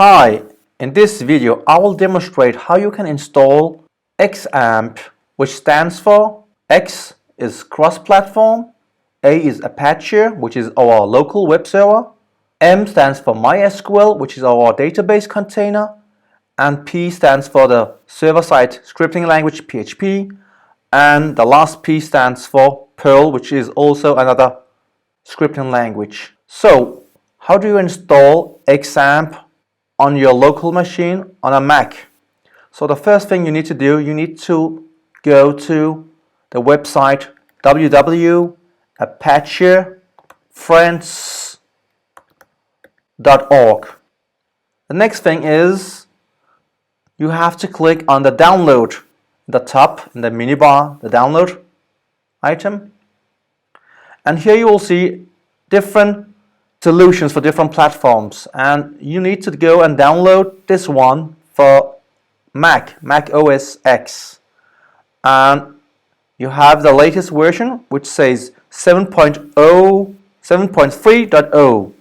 Hi, in this video I will demonstrate how you can install XAMPP, which stands for X is cross-platform, A is Apache, which is our local web server, M stands for MySQL, which is our database container, and P stands for the server-side scripting language PHP, and the last P stands for Perl, which is also another scripting language. So, how do you install XAMPP on your local machine on a Mac? So the first thing you need to do, you need to go to the website www.apachefriends.org. The next thing is you have to click on the download at the top in the menu bar, the download item. And here you will see different solutions for different platforms, and you need to go and download this one for Mac OS X, and you have the latest version which says 7.3.0,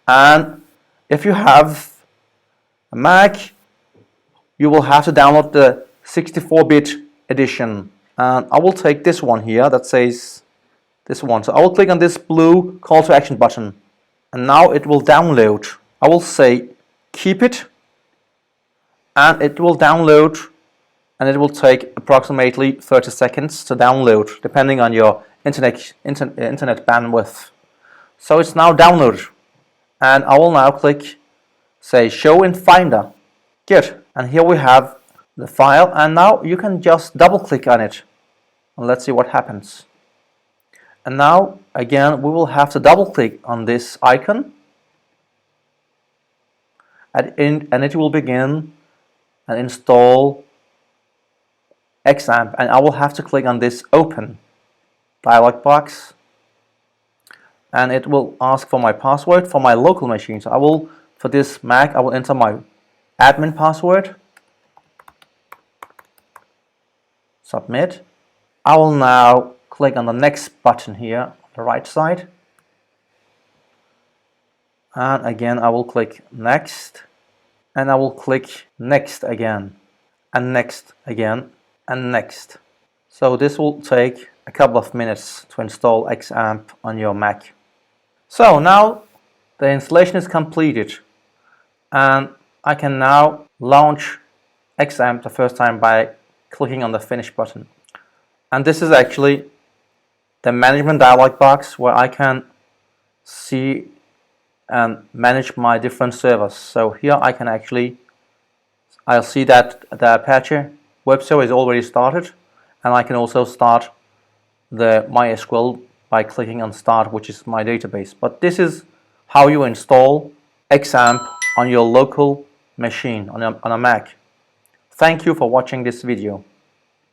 and if you have a Mac you will have to download the 64-bit edition, and I will take this one here that says this one. So I will click on this blue call to action button, and now it will download. I will say keep it, and it will download, and it will take approximately 30 seconds to download depending on your internet bandwidth. So it's now downloaded, and I will now click say show in Finder. Good, and here we have the file, and now you can just double click on it and let's see what happens. And now again we will have to double click on this icon, and it will begin and install XAMPP, and I will have to click on this open dialog box, and it will ask for my password for my local machine. So I will, for this Mac, I will enter my admin password, submit. I will now click on the next button here on the right side, and again I will click next, and I will click next again, and next again, and next. So this will take a couple of minutes to install XAMPP on your Mac. So now the installation is completed, and I can now launch XAMPP the first time by clicking on the finish button. And this is actually the management dialog box where I can see and manage my different servers. So here I can actually, I'll see that the Apache web server is already started, and I can also start the MySQL by clicking on start, which is my database. But this is how you install XAMPP on your local machine, on a Mac. Thank you for watching this video.